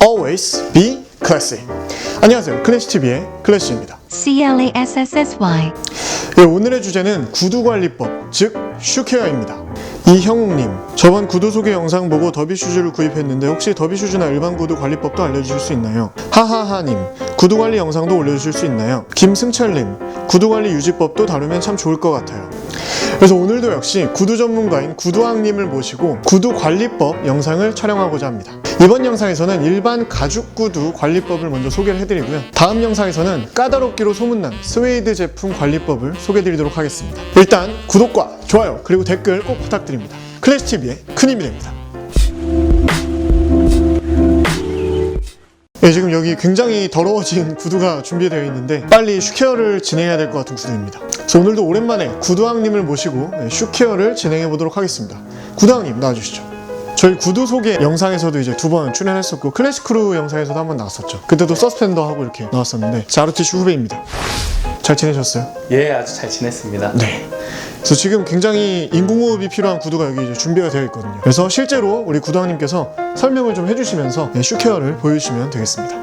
Always be classy. 안녕하세요. 클래시TV의 클래시입니다. CLASSSY. 네, 오늘의 주제는 구두관리법, 즉 슈케어입니다. 이형욱님, 저번 구두 소개 영상 보고 더비슈즈를 구입했는데 혹시 더비슈즈나 일반 구두 관리법도 알려주실 수 있나요? 하하하님, 구두관리 영상도 올려주실 수 있나요? 김승철님, 구두관리 유지법도 다루면 참 좋을 것 같아요. 그래서 오늘도 역시 구두 전문가인 구두왕님을 모시고 구두관리법 영상을 촬영하고자 합니다. 이번 영상에서는 일반 가죽 구두 관리법을 먼저 소개를 해드리고요. 다음 영상에서는 까다롭기로 소문난 스웨이드 제품 관리법을 소개해드리도록 하겠습니다. 일단 구독과 좋아요 그리고 댓글 꼭 부탁드립니다. 클래시TV의 큰 힘이 됩니다. 네, 지금 여기 굉장히 더러워진 구두가 준비되어 있는데 빨리 슈케어를 진행해야 될 것 같은 구두입니다. 그래서 오늘도 오랜만에 구두왕님을 모시고 슈케어를 진행해 보도록 하겠습니다. 구두왕님 나와주시죠. 저희 구두 소개 영상에서도 이제 2번 출연했었고 클래식크루 영상에서도 한번 나왔었죠. 그때도 서스펜더 하고 이렇게 나왔었는데 자루티슈 후배입니다. 잘 지내셨어요? 예, 아주 잘 지냈습니다. 네. 그래서 지금 굉장히 인공호흡이 필요한 구두가 여기 이제 준비가 되어 있거든요. 그래서 실제로 우리 구두왕님께서 설명을 좀 해주시면서 슈케어를 보여주시면 되겠습니다.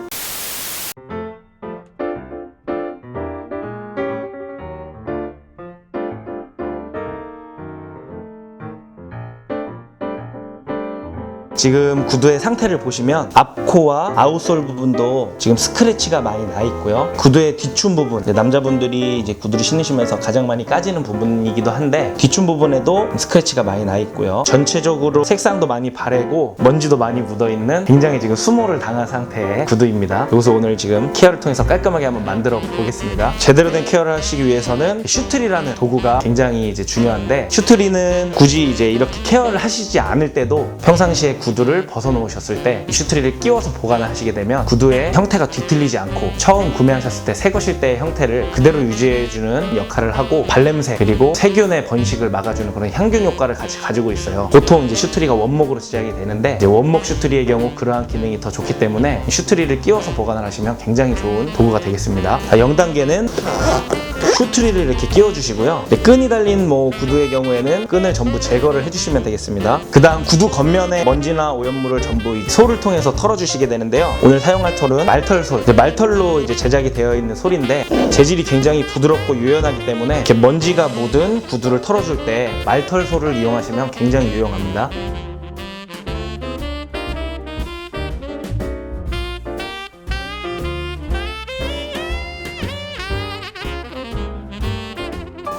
지금 구두의 상태를 보시면 앞코와 아웃솔 부분도 지금 스크래치가 많이 나 있고요. 구두의 뒤춤 부분, 남자분들이 이제 구두를 신으시면서 가장 많이 까지는 부분이기도 한데 뒤춤 부분에도 스크래치가 많이 나 있고요. 전체적으로 색상도 많이 바래고 먼지도 많이 묻어 있는 굉장히 지금 수모를 당한 상태의 구두입니다. 여기서 오늘 지금 케어를 통해서 깔끔하게 한번 만들어 보겠습니다. 제대로 된 케어를 하시기 위해서는 슈트리라는 도구가 굉장히 이제 중요한데, 슈트리는 굳이 이제 이렇게 케어를 하시지 않을 때도 평상시에 구두를 벗어놓으셨을 때 슈트리를 끼워서 보관을 하시게 되면 구두의 형태가 뒤틀리지 않고 처음 구매하셨을 때 새 것일 때의 형태를 그대로 유지해주는 역할을 하고, 발냄새 그리고 세균의 번식을 막아주는 그런 향균 효과를 같이 가지고 있어요. 보통 이제 슈트리가 원목으로 제작이 되는데 이제 원목 슈트리의 경우 그러한 기능이 더 좋기 때문에 슈트리를 끼워서 보관을 하시면 굉장히 좋은 도구가 되겠습니다. 0단계는 슈트리를 이렇게 끼워주시고요. 끈이 달린 구두의 경우에는 끈을 전부 제거를 해주시면 되겠습니다. 그 다음 구두 겉면에 먼지나 오염물을 전부 솔을 통해서 털어주시게 되는데요. 오늘 사용할 털은 말털솔, 말털로 이제 제작이 되어 있는 솔인데 재질이 굉장히 부드럽고 유연하기 때문에 이렇게 먼지가 묻은 구두를 털어줄 때 말털솔을 이용하시면 굉장히 유용합니다.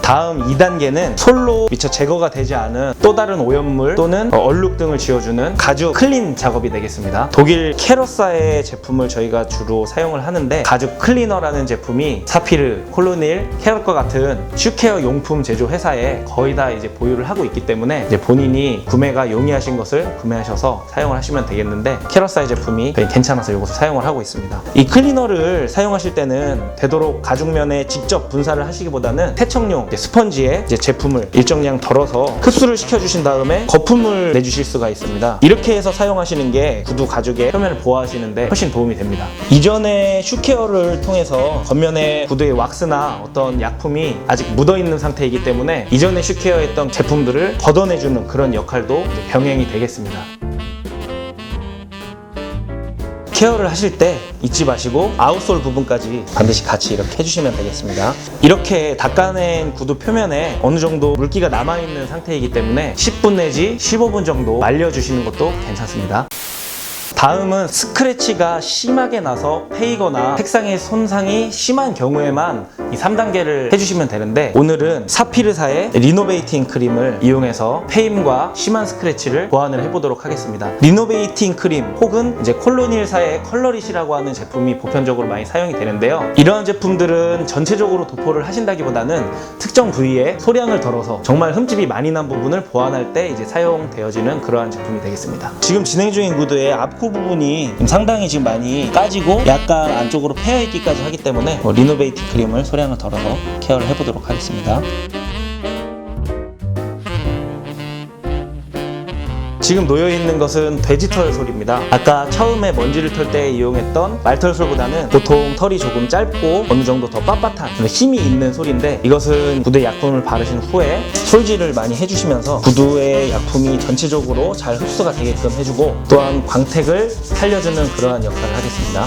다음 2단계는 솔로 미처 제거가 되지 않은 또 다른 오염물 또는 얼룩 등을 지워주는 가죽 클린 작업이 되겠습니다. 독일 캐러사의 제품을 저희가 주로 사용을 하는데, 가죽 클리너라는 제품이 사피르, 콜로닐, 캐럿과 같은 슈케어 용품 제조 회사에 거의 다 이제 보유를 하고 있기 때문에 이제 본인이 구매가 용이하신 것을 구매하셔서 사용을 하시면 되겠는데, 캐러사의 제품이 괜찮아서 이것을 사용을 하고 있습니다. 이 클리너를 사용하실 때는 되도록 가죽면에 직접 분사를 하시기보다는 세척용 스펀지에 이제 제품을 일정량 덜어서 흡수를 시켜주신 다음에 거품을 내주실 수가 있습니다. 이렇게 해서 사용하시는 게 구두 가죽의 표면을 보호하시는데 훨씬 도움이 됩니다. 이전에 슈케어를 통해서 겉면에 구두의 왁스나 어떤 약품이 아직 묻어있는 상태이기 때문에 이전에 슈케어했던 제품들을 걷어내주는 그런 역할도 이제 병행이 되겠습니다. 케어를 하실 때 잊지 마시고 아웃솔 부분까지 반드시 같이 이렇게 해주시면 되겠습니다. 이렇게 닦아낸 구두 표면에 어느 정도 물기가 남아있는 상태이기 때문에 10분 내지 15분 정도 말려주시는 것도 괜찮습니다. 다음은 스크래치가 심하게 나서 패이거나 색상의 손상이 심한 경우에만 이 3단계를 해주시면 되는데, 오늘은 사피르사의 리노베이팅 크림을 이용해서 페임과 심한 스크래치를 보완을 해보도록 하겠습니다. 리노베이팅 크림 혹은 이제 콜로닐사의 컬러릿이라고 하는 제품이 보편적으로 많이 사용이 되는데요. 이러한 제품들은 전체적으로 도포를 하신다기보다는 특정 부위에 소량을 덜어서 정말 흠집이 많이 난 부분을 보완할 때 이제 사용되어지는 그러한 제품이 되겠습니다. 지금 진행 중인 구두의 앞코 부분이 상당히 지금 많이 까지고 약간 안쪽으로 패여있기까지 하기 때문에 리노베이팅 크림을 소량을 덜어서 케어를 해보도록 하겠습니다. 지금 놓여있는 것은 돼지털 솔입니다. 아까 처음에 먼지를 털 때 이용했던 말털 솔보다는 보통 털이 조금 짧고 어느 정도 더 빳빳한 힘이 있는 솔인데, 이것은 구두에 약품을 바르신 후에 솔질을 많이 해주시면서 구두의 약품이 전체적으로 잘 흡수가 되게끔 해주고, 또한 광택을 살려주는 그러한 역할을 하겠습니다.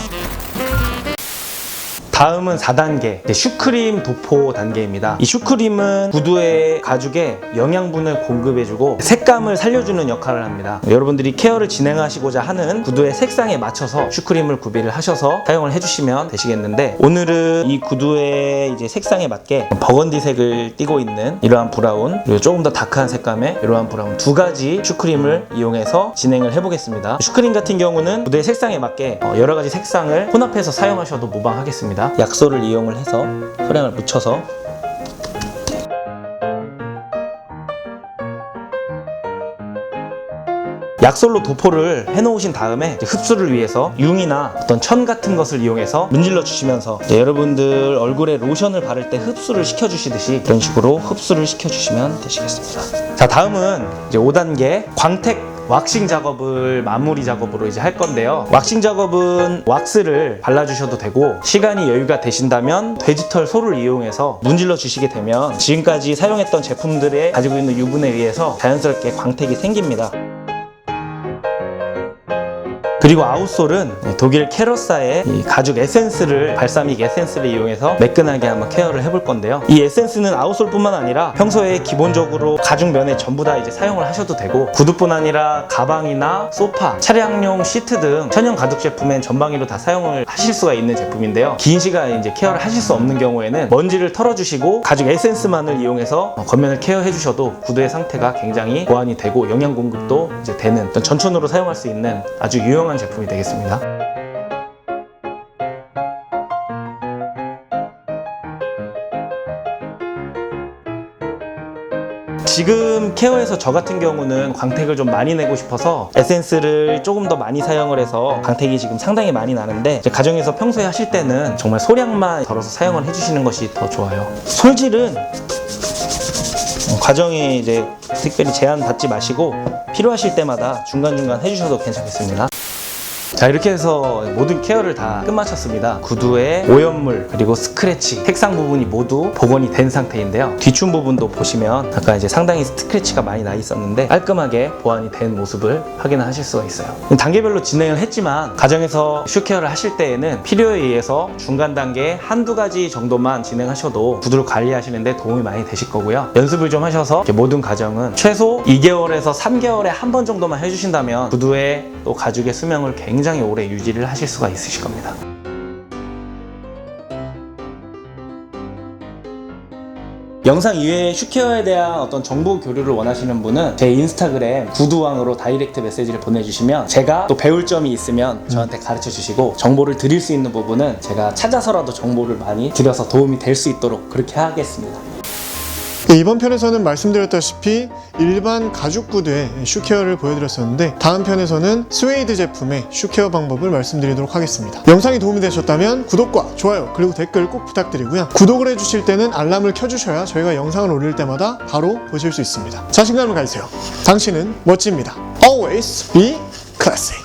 다음은 4단계 슈크림 도포 단계입니다. 이 슈크림은 구두의 가죽에 영양분을 공급해주고 색감을 살려주는 역할을 합니다. 여러분들이 케어를 진행하시고자 하는 구두의 색상에 맞춰서 슈크림을 구비를 하셔서 사용을 해주시면 되시겠는데, 오늘은 이 구두의 이제 색상에 맞게 버건디색을 띠고 있는 이러한 브라운, 그리고 조금 더 다크한 색감의 이러한 브라운 두 가지 슈크림을 이용해서 진행을 해보겠습니다. 슈크림 같은 경우는 구두의 색상에 맞게 여러 가지 색상을 혼합해서 사용하셔도 무방하겠습니다. 약솔을 이용을 해서 소량을 묻혀서 약솔로 도포를 해놓으신 다음에 흡수를 위해서 융이나 어떤 천 같은 것을 이용해서 문질러 주시면서 여러분들 얼굴에 로션을 바를 때 흡수를 시켜주시듯이 이런 식으로 흡수를 시켜주시면 되시겠습니다. 자, 다음은 이제 5단계 광택 왁싱 작업을 마무리 작업으로 이제 할 건데요. 왁싱 작업은 왁스를 발라주셔도 되고, 시간이 여유가 되신다면 돼지털 솔을 이용해서 문질러 주시게 되면 지금까지 사용했던 제품들에 가지고 있는 유분에 의해서 자연스럽게 광택이 생깁니다. 그리고 아웃솔은 독일 캐러사의 이 가죽 에센스를, 발사믹 에센스를 이용해서 매끈하게 한번 케어를 해볼 건데요. 이 에센스는 아웃솔뿐만 아니라 평소에 기본적으로 가죽 면에 전부 다 이제 사용을 하셔도 되고, 구두뿐 아니라 가방이나 소파, 차량용 시트 등 천연 가죽 제품엔 전방위로 다 사용을 하실 수가 있는 제품인데요. 긴 시간 이제 케어를 하실 수 없는 경우에는 먼지를 털어주시고 가죽 에센스만을 이용해서 겉면을 케어해 주셔도 구두의 상태가 굉장히 보완이 되고 영양 공급도 이제 되는 어떤 전천후로 사용할 수 있는 아주 유용한 제품이 되겠습니다. 지금 케어에서 저 같은 경우는 광택을 좀 많이 내고 싶어서 에센스를 조금 더 많이 사용을 해서 광택이 지금 상당히 많이 나는데, 이제 가정에서 평소에 하실 때는 정말 소량만 덜어서 사용을 해주시는 것이 더 좋아요. 솔질은 과정에 이제 특별히 제한 받지 마시고 필요하실 때마다 중간중간 해주셔도 괜찮겠습니다. 자, 이렇게 해서 모든 케어를 다 끝마쳤습니다. 구두의 오염물 그리고 스크래치, 색상 부분이 모두 복원이 된 상태인데요. 뒤춤 부분도 보시면 아까 이제 상당히 스크래치가 많이 나 있었는데 깔끔하게 보완이 된 모습을 확인하실 수가 있어요. 단계별로 진행을 했지만 가정에서 슈케어를 하실 때에는 필요에 의해서 중간 단계 한두 가지 정도만 진행하셔도 구두를 관리하시는데 도움이 많이 되실 거고요. 연습을 좀 하셔서 모든 가정은 최소 2개월에서 3개월에 한 번 정도만 해주신다면 구두의 또 가죽의 수명을 굉장히 오래 유지를 하실 수가 있으실 겁니다. 영상 이외에 슈케어에 대한 어떤 정보 교류를 원하시는 분은 제 인스타그램 구두왕으로 다이렉트 메시지를 보내주시면 제가 또 배울 점이 있으면 저한테 가르쳐 주시고, 정보를 드릴 수 있는 부분은 제가 찾아서라도 정보를 많이 드려서 도움이 될 수 있도록 그렇게 하겠습니다. 이번 편에서는 말씀드렸다시피 일반 가죽 구두의 슈케어를 보여드렸었는데, 다음 편에서는 스웨이드 제품의 슈케어 방법을 말씀드리도록 하겠습니다. 영상이 도움이 되셨다면 구독과 좋아요 그리고 댓글 꼭 부탁드리고요. 구독을 해주실 때는 알람을 켜주셔야 저희가 영상을 올릴 때마다 바로 보실 수 있습니다. 자신감을 가지세요. 당신은 멋집니다. Always be classy.